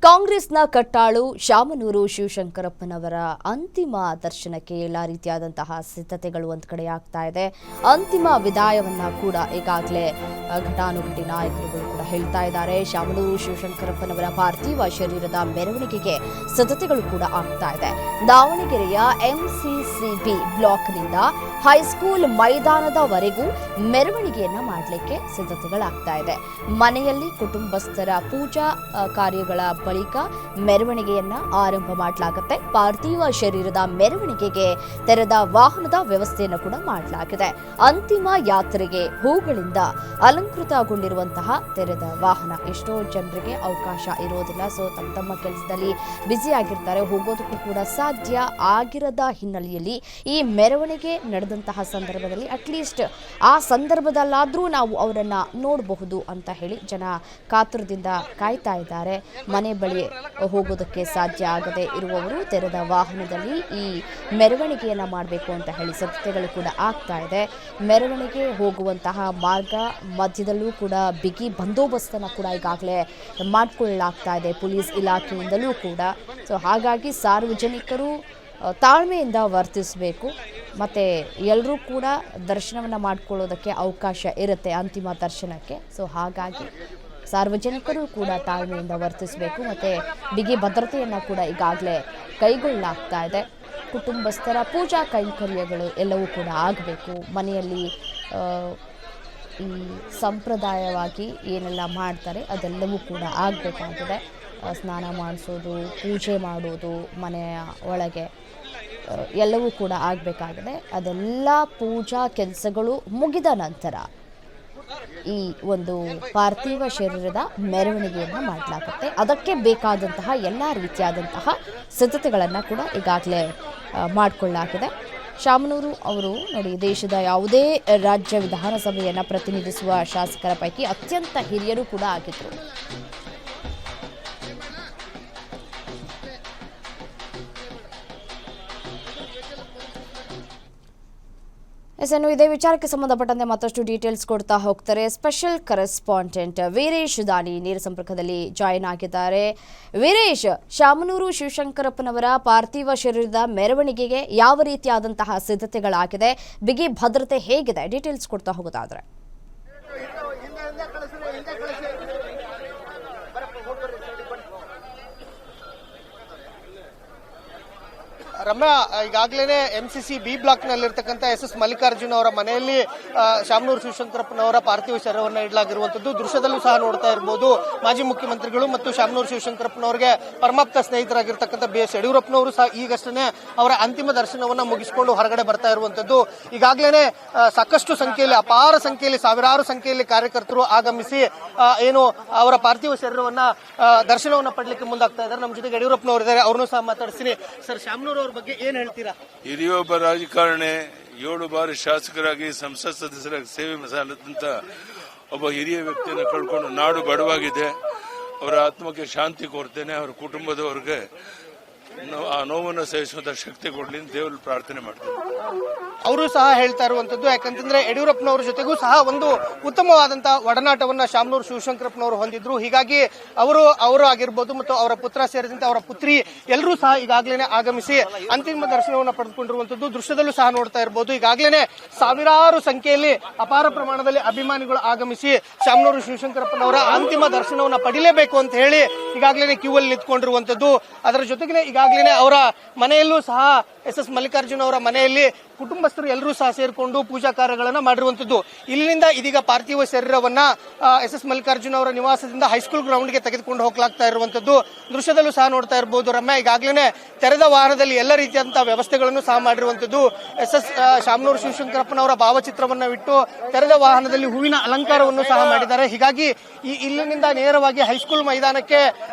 ಕಾಂಗ್ರೆಸ್ನ ಕಟ್ಟಾಳು ಶಾಮನೂರು ಶಿವಶಂಕರಪ್ಪನವರ ಅಂತಿಮ ದರ್ಶನಕ್ಕೆ ಎಲ್ಲ ರೀತಿಯಾದಂತಹ ಸಿದ್ಧತೆಗಳು ಒಂದು ಕಡೆ ಆಗ್ತಾ ಇದೆ. ಅಂತಿಮ ವಿದಾಯವನ್ನ ಕೂಡ ಈಗಾಗಲೇ ಘಟಾನುಘಟಿ ನಾಯಕರುಗಳು ಕೂಡ ಹೇಳ್ತಾ ಇದ್ದಾರೆ. ಶಾಮನೂರು ಶಿವಶಂಕರಪ್ಪನವರ ಪಾರ್ಥಿವ ಶರೀರದ ಮೆರವಣಿಗೆಗೆ ಸಿದ್ಧತೆಗಳು ಕೂಡ ಆಗ್ತಾ ಇದೆ. ದಾವಣಗೆರೆಯ ಎಂಸಿಸಿಬಿ ಬ್ಲಾಕ್ನಿಂದ ಹೈಸ್ಕೂಲ್ ಮೈದಾನದವರೆಗೂ ಮೆರವಣಿಗೆಯನ್ನ ಮಾಡಲಿಕ್ಕೆ ಸಿದ್ಧತೆಗಳಾಗ್ತಾ ಇದೆ. ಮನೆಯಲ್ಲಿ ಕುಟುಂಬಸ್ಥರ ಪೂಜಾ ಕಾರ್ಯಗಳ ಬಳಿಕ ಮೆರವಣಿಗೆಯನ್ನ ಆರಂಭ ಮಾಡಲಾಗುತ್ತೆ. ಪಾರ್ಥಿವ ಶರೀರದ ಮೆರವಣಿಗೆಗೆ ತೆರೆದ ವಾಹನದ ವ್ಯವಸ್ಥೆಯನ್ನು ಕೂಡ ಮಾಡಲಾಗಿದೆ. ಅಂತಿಮ ಯಾತ್ರೆಗೆ ಹೂಗಳಿಂದ ಅಲಂಕೃತಗೊಂಡಿರುವಂತಹ ತೆರೆದ ವಾಹನ. ಎಷ್ಟೋ ಜನರಿಗೆ ಅವಕಾಶ ಇರೋದಿಲ್ಲ, ಸೊ ತಮ್ಮ ಕೆಲಸದಲ್ಲಿ ಬ್ಯುಸಿ ಆಗಿರ್ತಾರೆ, ಹೋಗೋದಕ್ಕೂ ಕೂಡ ಸಾಧ್ಯ ಆಗಿರದ ಹಿನ್ನೆಲೆಯಲ್ಲಿ ಈ ಮೆರವಣಿಗೆ ನಡೆದಂತಹ ಸಂದರ್ಭದಲ್ಲಿ ಅಟ್ಲೀಸ್ಟ್ ಆ ಸಂದರ್ಭದಲ್ಲಾದರೂ ನಾವು ಅವರನ್ನ ನೋಡಬಹುದು ಅಂತ ಹೇಳಿ ಜನ ಕಾತುರದಿಂದ ಕಾಯ್ತಾ ಇದ್ದಾರೆ. ಮನೆ ಬಳಿ ಹೋಗೋದಕ್ಕೆ ಸಾಧ್ಯ ಆಗದೆ ಇರುವವರು ತೆರೆದ ವಾಹನದಲ್ಲಿ ಈ ಮೆರವಣಿಗೆಯನ್ನ ಮಾಡಬೇಕು ಅಂತ ಹೇಳಿ ಸಿದ್ಧತೆಗಳು ಕೂಡ ಆಗ್ತಾ ಇದೆ. ಮೆರವಣಿಗೆ ಹೋಗುವಂತಹ ಮಾರ್ಗ ಮಧ್ಯದಲ್ಲೂ ಕೂಡ ಬಿಗಿ ಬಂದೋಬಸ್ತನ್ನು ಕೂಡ ಈಗಾಗಲೇ ಮಾಡಿಕೊಳ್ಳಲಾಗ್ತಾ ಇದೆ ಪೊಲೀಸ್ ಇಲಾಖೆಯಿಂದಲೂ ಕೂಡ. ಸೊ ಹಾಗಾಗಿ ಸಾರ್ವಜನಿಕರು ತಾಳ್ಮೆಯಿಂದ ವರ್ತಿಸಬೇಕು. ಮತ್ತು ಎಲ್ಲರೂ ಕೂಡ ದರ್ಶನವನ್ನು ಮಾಡಿಕೊಳ್ಳೋದಕ್ಕೆ ಅವಕಾಶ ಇರುತ್ತೆ ಅಂತಿಮ ದರ್ಶನಕ್ಕೆ. ಸೊ ಹಾಗಾಗಿ ಸಾರ್ವಜನಿಕರು ಕೂಡ ತಾಳ್ಮೆಯಿಂದ ವರ್ತಿಸಬೇಕು. ಮತ್ತು ಬಿಗಿ ಭದ್ರತೆಯನ್ನು ಕೂಡ ಈಗಾಗಲೇ ಕೈಗೊಳ್ಳಲಾಗ್ತಾ ಇದೆ. ಕುಟುಂಬಸ್ಥರ ಪೂಜಾ ಕೈಂಕರ್ಯಗಳು ಎಲ್ಲವೂ ಕೂಡ ಆಗಬೇಕು. ಮನೆಯಲ್ಲಿ ಈ ಸಂಪ್ರದಾಯವಾಗಿ ಏನೆಲ್ಲ ಮಾಡ್ತಾರೆ ಅದೆಲ್ಲವೂ ಕೂಡ ಆಗಬೇಕಾಗಿದೆ. ಸ್ನಾನ ಮಾಡಿಸೋದು, ಪೂಜೆ ಮಾಡೋದು, ಮನೆಯ ಒಳಗೆ ಎಲ್ಲವೂ ಕೂಡ ಆಗಬೇಕಾಗಿದೆ. ಅದೆಲ್ಲ ಪೂಜಾ ಕೆಲಸಗಳು ಮುಗಿದ ನಂತರ ಈ ಒಂದು ಪಾರ್ಥಿವ ಶರೀರದ ಮೆರವಣಿಗೆಯನ್ನು ಮಾಡಲಾಗುತ್ತೆ. ಅದಕ್ಕೆ ಬೇಕಾದಂತಹ ಎಲ್ಲ ರೀತಿಯಾದಂತಹ ಸಿದ್ಧತೆಗಳನ್ನು ಕೂಡ ಈಗಾಗಲೇ ಮಾಡಿಕೊಳ್ಳಲಾಗಿದೆ. ಶಾಮನೂರು ಅವರು ನೋಡಿ, ದೇಶದ ಯಾವುದೇ ರಾಜ್ಯ ವಿಧಾನಸಭೆಯನ್ನು ಪ್ರತಿನಿಧಿಸುವ ಶಾಸಕರ ಪೈಕಿ ಅತ್ಯಂತ ಹಿರಿಯರು ಕೂಡ ಆಗಿದ್ದರು. ಇನ್ನು ಇದೇ ವಿಚಾರಕ್ಕೆ ಸಂಬಂಧಪಟ್ಟಂತೆ ಮತ್ತಷ್ಟು ಡೀಟೇಲ್ಸ್ ಕೊಡ್ತಾ ಹೋಗ್ತಾರೆ ಸ್ಪೆಷಲ್ ಕರೆಸ್ಪಾಂಡೆಂಟ್ ವೀರೇಶ್ ದಾನಿ ನೇರ ಸಂಪರ್ಕದಲ್ಲಿ ಜಾಯಿನ್ ಆಗಿದ್ದಾರೆ. ವೀರೇಶ್, ಶಾಮನೂರು ಶಿವಶಂಕರಪ್ಪನವರ ಪಾರ್ಥಿವ ಶರೀರದ ಮೆರವಣಿಗೆಗೆ ಯಾವ ರೀತಿಯಾದಂತಹ ಸಿದ್ಧತೆಗಳಾಗಿದೆ, ಬಿಗಿ ಭದ್ರತೆ ಹೇಗಿದೆ, ಡೀಟೇಲ್ಸ್ ಕೊಡ್ತಾ ಹೋಗೋದಾದ್ರೆ? ರಮ್ಯಾ, ಈಗಾಗಲೇ ಎಂಸಿಸಿ ಬಿ ಬ್ಲಾಕ್ ನಲ್ಲಿರ್ತಕ್ಕಂಥ ಎಸ್ ಮಲ್ಲಿಕಾರ್ಜುನ್ ಅವರ ಮನೆಯಲ್ಲಿ ಶಾಮನೂರು ಶಿವಶಂಕರಪ್ಪನವರ ಪಾರ್ಥಿವ ಶರೀರವನ್ನು ಇಡಲಾಗಿರುವಂತದ್ದು ದೃಶ್ಯದಲ್ಲೂ ಸಹ ನೋಡ್ತಾ ಇರಬಹುದು. ಮಾಜಿ ಮುಖ್ಯಮಂತ್ರಿಗಳು ಮತ್ತು ಶಾಮನೂರು ಶಿವಶಂಕರಪ್ಪನವರಿಗೆ ಪರಮಾಪ್ತ ಸ್ನೇಹಿತರಾಗಿರ್ತಕ್ಕಂಥ BS ಯಡಿಯೂರಪ್ಪನವರು ಸಹ ಈಗಷ್ಟೇ ಅವರ ಅಂತಿಮ ದರ್ಶನವನ್ನ ಮುಗಿಸಿಕೊಂಡು ಹೊರಗಡೆ ಬರ್ತಾ ಇರುವಂತದ್ದು. ಈಗಾಗಲೇ ಸಾಕಷ್ಟು ಸಂಖ್ಯೆಯಲ್ಲಿ, ಅಪಾರ ಸಂಖ್ಯೆಯಲ್ಲಿ, ಸಾವಿರಾರು ಸಂಖ್ಯೆಯಲ್ಲಿ ಕಾರ್ಯಕರ್ತರು ಆಗಮಿಸಿ ಏನು ಅವರ ಪಾರ್ಥಿವ ಶರೀರವನ್ನ ದರ್ಶನವನ್ನ ಪಡಲಿಕ್ಕೆ ಮುಂದಾಗ್ತಾ ಇದ್ದಾರೆ. ನಮ್ಮ ಜೊತೆಗೆ ಯಡಿಯೂರಪ್ಪನವರು ಇದ್ದಾರೆ, ಅವ್ರನ್ನೂ ಸಹ ಮಾತಾಡ್ತೀನಿ. ಸರ್, ಶಾಮನೂರು ಬಗ್ಗೆ ಏನ್ ಹೇಳ್ತೀರಾ? ಹಿರಿಯೊಬ್ಬ ರಾಜಕಾರಣಿ, 7 ಬಾರಿ ಶಾಸಕರಾಗಿ ಸಂಸತ್ ಸದಸ್ಯರಾಗಿ ಸೇವೆ ಸಲ್ಲಿಸಿದಂತ ಒಬ್ಬ ಹಿರಿಯ ವ್ಯಕ್ತಿಯನ್ನು ಕಳ್ಕೊಂಡು ನಾಡು ಬಡವಾಗಿದೆ. ಅವರ ಆತ್ಮಕ್ಕೆ ಶಾಂತಿ ಕೋರ್ತೇನೆ. ಅವರ ಕುಟುಂಬದವರಿಗೆ ಆ ನೋವನ್ನು ಸಹಿಸುವಂತ ಶಕ್ತಿ ಕೊಡ್ಲಿ ಅಂತ ದೇವರಲ್ಲಿ ಪ್ರಾರ್ಥನೆ ಮಾಡ್ತೇನೆ. ಅವರು ಸಹ ಹೇಳ್ತಾ ಇರುವಂತದ್ದು, ಯಾಕಂತಂದ್ರೆ ಯಡಿಯೂರಪ್ಪನವರ ಜೊತೆಗೂ ಸಹ ಒಂದು ಉತ್ತಮವಾದಂತಹ ಒಡನಾಟವನ್ನ ಶಾಮನೂರು ಶಿವಶಂಕರಪ್ಪನವರು ಹೊಂದಿದ್ರು. ಹೀಗಾಗಿ ಅವರು ಆಗಿರ್ಬೋದು ಮತ್ತು ಅವರ ಪುತ್ರ ಸೇರಿದಂತೆ ಅವರ ಪುತ್ರಿ ಎಲ್ಲರೂ ಸಹ ಈಗಾಗಲೇ ಆಗಮಿಸಿ ಅಂತಿಮ ದರ್ಶನವನ್ನು ಪಡೆದುಕೊಂಡಿರುವಂತದ್ದು ದೃಶ್ಯದಲ್ಲೂ ಸಹ ನೋಡ್ತಾ ಇರಬಹುದು. ಈಗಾಗಲೇ ಸಾವಿರಾರು ಸಂಖ್ಯೆಯಲ್ಲಿ ಅಪಾರ ಪ್ರಮಾಣದಲ್ಲಿ ಅಭಿಮಾನಿಗಳು ಆಗಮಿಸಿ ಶಾಮನೂರು ಶಿವಶಂಕರಪ್ಪನವರ ಅಂತಿಮ ದರ್ಶನವನ್ನು ಪಡಿಲೇಬೇಕು ಅಂತ ಹೇಳಿ ಈಗಾಗಲೇ ಕ್ಯೂ ಅಲ್ಲಿ ನಿಂತ್ಕೊಂಡಿರುವಂತದ್ದು. ಅದರ ಜೊತೆಗೆ ಈಗಾಗಲೇ ಅವರ ಮನೆಯಲ್ಲೂ ಸಹ ಎಸ್ ಮಲ್ಲಿಕಾರ್ಜುನ್ ಅವರ ಮನೆಯಲ್ಲಿ ಕುಟುಂಬಸ್ಥರು ಎಲ್ಲರೂ ಸಹ ಸೇರಿಕೊಂಡು ಪೂಜಾ ಕಾರ್ಯಗಳನ್ನು ಮಾಡಿರುವಂತದ್ದು. ಇಲ್ಲಿಂದ ಇದೀಗ ಪಾರ್ಥಿವ ಶರೀರವನ್ನ ಎಸ್ ಮಲ್ಲಿಕಾರ್ಜುನ್ ಅವರ ನಿವಾಸದಿಂದ ಹೈಸ್ಕೂಲ್ ಗ್ರೌಂಡ್ಗೆ ತೆಗೆದುಕೊಂಡು ಹೋಗಲಾಗ್ತಾ ಇರುವಂತದ್ದು ದೃಶ್ಯದಲ್ಲೂ ಸಹ ನೋಡ್ತಾ ಇರಬಹುದು. ರಮ್ಯಾ, ಈಗಾಗಲೇ ತೆರೆದ ವಾಹನದಲ್ಲಿ ಎಲ್ಲ ರೀತಿಯಾದಂತಹ ವ್ಯವಸ್ಥೆಗಳನ್ನು ಸಹ ಮಾಡಿರುವಂತದ್ದು. ಶಾಮನೂರು ಶಿವಶಂಕರಪ್ಪನವರ ಭಾವಚಿತ್ರವನ್ನ ಇಟ್ಟು ತೆರೆದ ವಾಹನದಲ್ಲಿ ಹೂವಿನ ಅಲಂಕಾರವನ್ನು ಸಹ ಮಾಡಿದ್ದಾರೆ. ಹೀಗಾಗಿ ಇಲ್ಲಿನಿಂದ ನೇರವಾಗಿ ಹೈಸ್ಕೂಲ್ ಮೈದಾನಕ್ಕೆ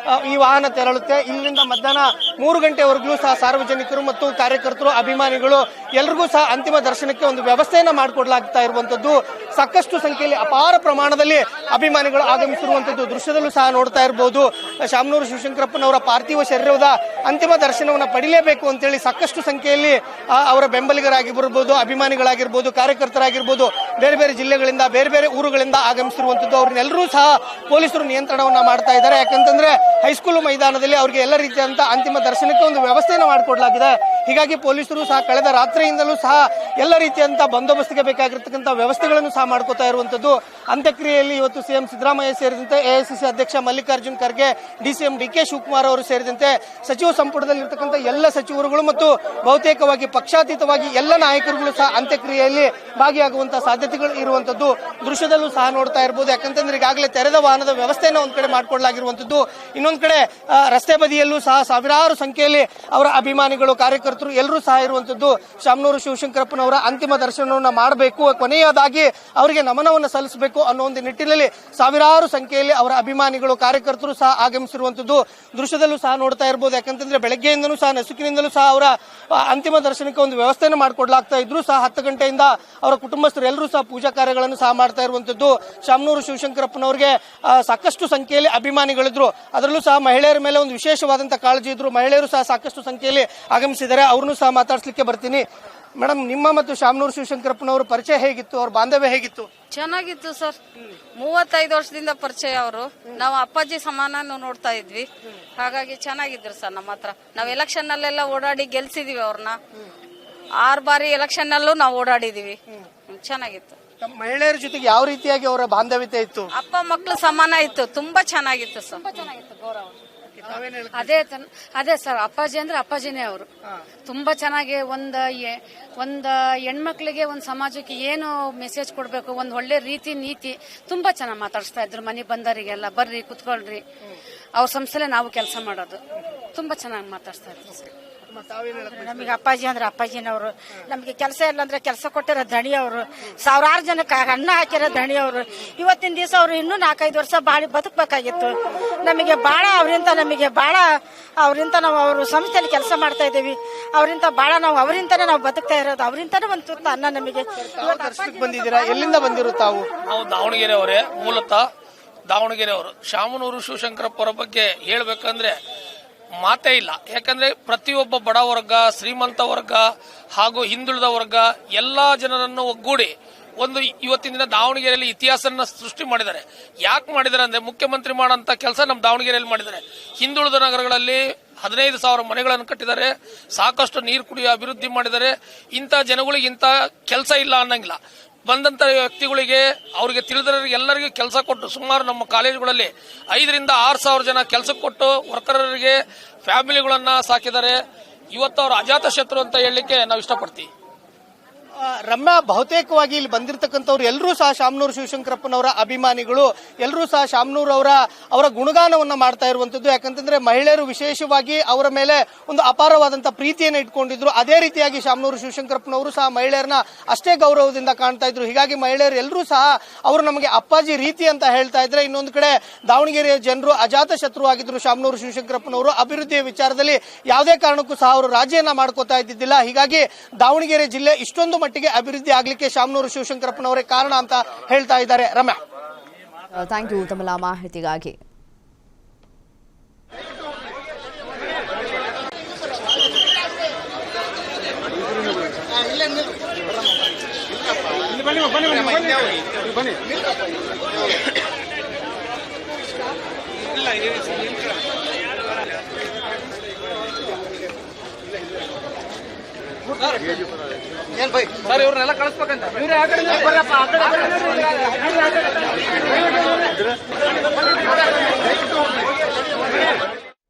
ಈ ವಾಹನ ತೆರಳುತ್ತೆ. ಇಲ್ಲಿಂದ ಮಧ್ಯಾಹ್ನ 3 ಗಂಟೆವರೆಗೂ ಸಹ ಸಾರ್ವಜನಿಕರು ಮತ್ತು ಕಾರ್ಯಕರ್ತರು, ಅಭಿಮಾನಿಗಳು ಎಲ್ರಿಗೂ ಸಹ ಸಹ ಅಂತಿಮ ದರ್ಶನಕ್ಕೆ ಒಂದು ವ್ಯವಸ್ಥೆಯನ್ನ ಮಾಡಿಕೊಡ್ಲಾಗ್ತಾ ಇರುವಂತದ್ದು. ಸಾಕಷ್ಟು ಸಂಖ್ಯೆಯಲ್ಲಿ ಅಪಾರ ಪ್ರಮಾಣದಲ್ಲಿ ಅಭಿಮಾನಿಗಳು ಆಗಮಿಸಿರುವಂತದ್ದು ದೃಶ್ಯದಲ್ಲೂ ಸಹ ನೋಡ್ತಾ ಇರಬಹುದು. ಶಾಮನೂರು ಶಿವಶಂಕರಪ್ಪನವರ ಪಾರ್ಥಿವ ಶರೀರದ ಅಂತಿಮ ದರ್ಶನವನ್ನು ಪಡಿಲೇಬೇಕು ಅಂತೇಳಿ ಸಾಕಷ್ಟು ಸಂಖ್ಯೆಯಲ್ಲಿ ಅವರ ಬೆಂಬಲಿಗರಾಗಿರ್ಬೋದು, ಅಭಿಮಾನಿಗಳಾಗಿರ್ಬೋದು, ಕಾರ್ಯಕರ್ತರಾಗಿರ್ಬೋದು, ಬೇರೆ ಬೇರೆ ಜಿಲ್ಲೆಗಳಿಂದ, ಬೇರೆ ಬೇರೆ ಊರುಗಳಿಂದ ಆಗಮಿಸಿರುವಂತದ್ದು. ಅವ್ರನ್ನೆಲ್ಲರೂ ಸಹ ಪೊಲೀಸರು ನಿಯಂತ್ರಣವನ್ನ ಮಾಡ್ತಾ ಇದ್ದಾರೆ. ಯಾಕಂತಂದ್ರೆ ಹೈಸ್ಕೂಲ್ ಮೈದಾನದಲ್ಲಿ ಅವರಿಗೆ ಎಲ್ಲ ರೀತಿಯಾದಂತಹ ಅಂತಿಮ ದರ್ಶನಕ್ಕೆ ಒಂದು ವ್ಯವಸ್ಥೆಯನ್ನು ಮಾಡಿಕೊಡ್ಲಾಗಿದೆ. ಹೀಗಾಗಿ ಪೊಲೀಸರು ಸಹ ಕಳೆದ ರಾತ್ರಿಯಿಂದಲೂ ಸಹ ಎಲ್ಲ ರೀತಿಯಂತಹ ಬಂದೋಬಸ್ತಿಗೆ ಬೇಕಾಗಿರ್ತಕ್ಕಂಥ ವ್ಯವಸ್ಥೆಗಳನ್ನು ಸಹ ಮಾಡ್ಕೋತಾ ಇರುವಂತದ್ದು. ಅಂತ್ಯಕ್ರಿಯೆಯಲ್ಲಿ ಇವತ್ತು ಸಿಎಂ ಸಿದ್ದರಾಮಯ್ಯ ಸೇರಿದಂತೆ ಎಐಸಿಸಿ ಅಧ್ಯಕ್ಷ ಮಲ್ಲಿಕಾರ್ಜುನ್ ಖರ್ಗೆ, ಡಿಸಿಎಂ ಡಿಕೆ ಶಿವಕುಮಾರ್ ಅವರು ಸೇರಿದಂತೆ ಸಚಿವ ಸಂಪುಟದಲ್ಲಿ ಇರ್ತಕ್ಕಂಥ ಎಲ್ಲ ಸಚಿವರುಗಳು ಮತ್ತು ಬಹುತೇಕವಾಗಿ ಪಕ್ಷಾತೀತವಾಗಿ ಎಲ್ಲ ನಾಯಕರುಗಳು ಸಹ ಅಂತ್ಯಕ್ರಿಯೆಯಲ್ಲಿ ಭಾಗಿಯಾಗುವಂತಹ ಸಾಧ್ಯತೆಗಳು ಇರುವಂತದ್ದು ದೃಶ್ಯದಲ್ಲೂ ಸಹ ನೋಡ್ತಾ ಇರಬಹುದು. ಯಾಕಂತಂದ್ರೆ ಈಗಾಗಲೇ ತೆರೆದ ವಾಹನದ ವ್ಯವಸ್ಥೆಯನ್ನು ಒಂದ್ ಕಡೆ ಮಾಡಿಕೊಳ್ಳಲಾಗಿರುವಂತದ್ದು. ಇನ್ನೊಂದ್ ಕಡೆ ರಸ್ತೆ ಬದಿಯಲ್ಲೂ ಸಹ ಸಾವಿರಾರು ಸಂಖ್ಯೆಯಲ್ಲಿ ಅವರ ಅಭಿಮಾನಿಗಳು, ಕಾರ್ಯಕರ್ತರು ಎಲ್ಲರೂ ಸಹ ಇರುವಂತದ್ದು. ಶಾಮನೂರು ಶಿವಶಂಕರಪ್ಪನವರ ಅಂತಿಮ ದರ್ಶನವನ್ನು ಮಾಡಬೇಕು, ಕೊನೆಯದಾಗಿ ಅವರಿಗೆ ನಮನವನ್ನು ಸಲ್ಲಿಸಬೇಕು ಅನ್ನೋ ಒಂದು ನಿಟ್ಟಿನಲ್ಲಿ ಸಾವಿರಾರು ಸಂಖ್ಯೆಯಲ್ಲಿ ಅವರ ಅಭಿಮಾನಿಗಳು, ಕಾರ್ಯಕರ್ತರು ಸಹ ಆಗಮಿಸಿರುವಂತದ್ದು ದೃಶ್ಯದಲ್ಲೂ ಸಹ ನೋಡ್ತಾ ಇರಬಹುದು. ಯಾಕಂತಂದ್ರೆ ಬೆಳಗ್ಗೆಯಿಂದಲೂ ಸಹ ನಸುಕಿನಿಂದಲೂ ಸಹ ಅವರ ಅಂತಿಮ ದರ್ಶನಕ್ಕೆ ಒಂದು ವ್ಯವಸ್ಥೆಯನ್ನು ಮಾಡಿಕೊಡ್ಲಾಗ್ತಾ ಇದ್ರು ಸಹ 10 ಗಂಟೆಯಿಂದ ಅವರ ಕುಟುಂಬಸ್ಥರು ಎಲ್ಲರೂ ಸಹ ಪೂಜಾ ಕಾರ್ಯಗಳನ್ನು ಸಹ ಮಾಡ್ತಾ ಇರುವಂತದ್ದು. ಶಾಮನೂರು ಶಿವಶಂಕರಪ್ಪನವರಿಗೆ ಸಾಕಷ್ಟು ಸಂಖ್ಯೆಯಲ್ಲಿ ಅಭಿಮಾನಿಗಳಿದ್ರು. ಅದರಲ್ಲೂ ಸಹ ಮಹಿಳೆಯರ ಮೇಲೆ ಒಂದು ವಿಶೇಷವಾದಂತಹ ಕಾಳಜಿ ಇದ್ರು. ಮಹಿಳೆಯರು ಸಹ ಸಾಕಷ್ಟು ಸಂಖ್ಯೆಯಲ್ಲಿ ಆಗಮಿಸಿದ್ದಾರೆ. ಅವ್ರನ್ನೂ ಸಹ ಮಾತಾಡ್ಸ್ಲಿಕ್ಕೆ ಬರ್ತೀನಿ. ಮೇಡಮ್, ನಿಮ್ಮ ಮತ್ತು ಶಾಮನೂರು ಶಿವಶಂಕರಪ್ಪನವರ ಪರಿಚಯ ಹೇಗಿತ್ತು? ಅವ್ರ ಬಾಂಧವ್ಯ ಹೇಗಿತ್ತು? ಚೆನ್ನಾಗಿತ್ತು ಸರ್. 35 ವರ್ಷದಿಂದ ಪರಿಚಯ ಅವರು. ನಾವು ಅಪ್ಪಾಜಿ ಸಮಾನ ನೋಡ್ತಾ ಇದ್ವಿ. ಹಾಗಾಗಿ ಚೆನ್ನಾಗಿದ್ರು ಸರ್ ನಮ್ಮ ಹತ್ರ. ನಾವು ಎಲೆಕ್ಷನ್ ನಲ್ಲೆಲ್ಲ ಓಡಾಡಿ ಗೆಲ್ಸಿದೀವಿ ಅವ್ರನ್ನ. 6 ಬಾರಿ ಎಲೆಕ್ಷನ್ ನಲ್ಲೂ ನಾವು ಓಡಾಡಿದೀವಿ. ಚೆನ್ನಾಗಿತ್ತು. ಮಹಿಳೆಯರ ಜೊತೆಗೆ ಯಾವ ರೀತಿಯಾಗಿ ಅವರ ಬಾಂಧವ್ಯತೆ ಇತ್ತು? ಅಪ್ಪ ಮಕ್ಕಳು ಸಮಾನ ಇತ್ತು. ತುಂಬಾ ಚೆನ್ನಾಗಿತ್ತು ಸರ್. ಅದೇ ಸರ್, ಅಪ್ಪಾಜಿ ಅಂದ್ರೆ ಅಪ್ಪಾಜಿನೇ ಅವರು. ತುಂಬಾ ಚೆನ್ನಾಗಿ ಒಂದ್ ಹೆಣ್ಮಕ್ಳಿಗೆ, ಒಂದ್ ಸಮಾಜಕ್ಕೆ ಏನು ಮೆಸೇಜ್ ಕೊಡ್ಬೇಕು, ಒಂದ್ ಒಳ್ಳೆ ರೀತಿ ನೀತಿ ತುಂಬಾ ಚೆನ್ನಾಗಿ ಮಾತಾಡಿಸ್ತಾ ಇದ್ರು. ಮನೆಗೆ ಬಂದವರಿಗೆಲ್ಲ ಬರ್ರಿ ಕುತ್ಕೊಳ್ರಿ, ಅವ್ರ ಸಂಸ್ಥೆಲೆ ನಾವು ಕೆಲಸ ಮಾಡೋದು. ತುಂಬಾ ಚೆನ್ನಾಗಿ ಮಾತಾಡ್ತಾ ಇದ್ರು ಸರ್. ನಮಗೆ ಅಪ್ಪಾಜಿ ಅಂದ್ರೆ ಅಪ್ಪಾಜಿನವರು. ನಮಗೆ ಕೆಲಸ ಇಲ್ಲ ಅಂದ್ರೆ ಕೆಲಸ ಕೊಟ್ಟಿರೋ ದಣಿ ಅವರು. ಸಾವಿರಾರು ಜನಕ್ಕೆ ಅನ್ನ ಹಾಕಿರೋ ದಣಿ ಅವರು. ಇವತ್ತಿನ ದಿವಸ ಅವರು ಇನ್ನೂ 4-5 ವರ್ಷ ಬಾಳಿ ಬದುಕಬೇಕಾಗಿತ್ತು. ನಮಗೆ ಅವರಿಂದ ನಾವು ಅವ್ರ ಸಂಸ್ಥೆಯಲ್ಲಿ ಕೆಲಸ ಮಾಡ್ತಾ ಇದ್ದೀವಿ. ಅವರಿಂದನೇ ನಾವು ಬದುಕ್ತಾ ಇರೋದು. ಅವರಿಂದನೇ ಒಂದು ತುತ್ತ ಅನ್ನ ನಮಗೆ. ಬಂದಿದ್ದೀರಾ? ಎಲ್ಲಿಂದ ಬಂದಿರೋ ತಾವು? ನಾವು ದಾವಣಗೆರೆ ಅವರೇ, ಮೂಲತಃ ದಾವಣಗೆರೆ ಅವರು. ಶಾಮನೂರು ಶಿವಶಂಕರಪ್ಪರ ಬಗ್ಗೆ ಹೇಳ್ಬೇಕಂದ್ರೆ ಮಾತೇ ಇಲ್ಲ. ಯಾಕಂದ್ರೆ ಪ್ರತಿಯೊಬ್ಬ ಬಡ ವರ್ಗ, ಶ್ರೀಮಂತ ವರ್ಗ ಹಾಗೂ ಹಿಂದುಳಿದ ವರ್ಗ ಎಲ್ಲಾ ಜನರನ್ನು ಒಗ್ಗೂಡಿ ಒಂದು ಇವತ್ತಿನ ದಿನ ದಾವಣಗೆರೆಯಲ್ಲಿ ಇತಿಹಾಸನ ಸೃಷ್ಟಿ ಮಾಡಿದ್ದಾರೆ. ಯಾಕೆ ಮಾಡಿದ್ದಾರೆ ಅಂದ್ರೆ, ಮುಖ್ಯಮಂತ್ರಿ ಮಾಡೋಂಥ ಕೆಲಸ ನಮ್ಮ ದಾವಣಗೆರೆಯಲ್ಲಿ ಮಾಡಿದ್ದಾರೆ. ಹಿಂದುಳಿದ ನಗರಗಳಲ್ಲಿ 15,000 ಮನೆಗಳನ್ನು ಕಟ್ಟಿದ್ದಾರೆ. ಸಾಕಷ್ಟು ನೀರು ಕುಡಿಯೋ ಅಭಿವೃದ್ಧಿ ಮಾಡಿದ್ದಾರೆ. ಇಂಥ ಜನಗಳಿಗೆ ಇಂಥ ಕೆಲಸ ಇಲ್ಲ ಅನ್ನಂಗಿಲ್ಲ. ಬಂದಂತ ವ್ಯಕ್ತಿಗಳಿಗೆ, ಅವ್ರಿಗೆ ತಿಳಿದವರಿಗೆ ಎಲ್ಲರಿಗೂ ಕೆಲಸ ಕೊಟ್ಟು ಸುಮಾರು ನಮ್ಮ ಕಾಲೇಜುಗಳಲ್ಲಿ 5,000 to 6,000 ಜನ ಕೆಲಸ ಕೊಟ್ಟು ವರ್ಕರರಿಗೆ ಫ್ಯಾಮಿಲಿಗಳನ್ನ ಸಾಕಿದ್ದಾರೆ. ಇವತ್ತು ಅವರು ಅಜಾತ ಶತ್ರು ಅಂತ ಹೇಳಲಿಕ್ಕೆ ನಾವು ಇಷ್ಟಪಡ್ತೀವಿ. ರಮ್ಯಾ, ಬಹುತೇಕವಾಗಿ ಇಲ್ಲಿ ಬಂದಿರತಕ್ಕಂಥವ್ರು ಎಲ್ಲರೂ ಸಹ ಶಾಮನೂರು ಶಿವಶಂಕರಪ್ಪನವರ ಅಭಿಮಾನಿಗಳು. ಎಲ್ಲರೂ ಸಹ ಶಾಮನೂರು ಅವರ ಗುಣಗಾನವನ್ನ ಮಾಡ್ತಾ ಇರುವಂತದ್ದು. ಯಾಕಂತಂದ್ರೆ ಮಹಿಳೆಯರು ವಿಶೇಷವಾಗಿ ಅವರ ಮೇಲೆ ಒಂದು ಅಪಾರವಾದಂತಹ ಪ್ರೀತಿಯನ್ನು ಇಟ್ಕೊಂಡಿದ್ರು. ಅದೇ ರೀತಿಯಾಗಿ ಶಾಮನೂರು ಶಿವಶಂಕರಪ್ಪನವರು ಸಹ ಮಹಿಳೆಯರನ್ನ ಅಷ್ಟೇ ಗೌರವದಿಂದ ಕಾಣ್ತಾ ಇದ್ರು. ಹೀಗಾಗಿ ಮಹಿಳೆಯರು ಎಲ್ಲರೂ ಸಹ ಅವರು ನಮಗೆ ಅಪ್ಪಾಜಿ ರೀತಿ ಅಂತ ಹೇಳ್ತಾ ಇದ್ರೆ, ಇನ್ನೊಂದು ಕಡೆ ದಾವಣಗೆರೆಯ ಜನರು ಅಜಾತ ಶತ್ರು ಆಗಿದ್ರು ಶಾಮನೂರು ಶಿವಶಂಕರಪ್ಪನವರು. ಅಭಿವೃದ್ಧಿಯ ವಿಚಾರದಲ್ಲಿ ಯಾವುದೇ ಕಾರಣಕ್ಕೂ ಸಹ ಅವರು ರಾಜಿಯನ್ನ ಮಾಡ್ಕೋತಾ ಇದ್ದಿದ್ದಿಲ್ಲ. ಹೀಗಾಗಿ ದಾವಣಗೆರೆ ಜಿಲ್ಲೆ ಇಷ್ಟೊಂದು ಮಟ್ಟಿಗೆ ಅಭಿವೃದ್ಧಿ ಆಗ್ಲಿಕ್ಕೆ ಶಾಮನೂರು ಶಿವಶಂಕರಪ್ಪನವರೇ ಕಾರಣ ಅಂತ ಹೇಳ್ತಾ ಇದ್ದಾರೆ. ರಮ್ಯಾ, ಥ್ಯಾಂಕ್ ಯು ತಮ್ಮ ಮಾಹಿತಿಗಾಗಿ. ಸರ್, ಇವ್ರನ್ನೆಲ್ಲ ಕಳಿಸ್ಬೇಕಂತ ಇವ್ರೆ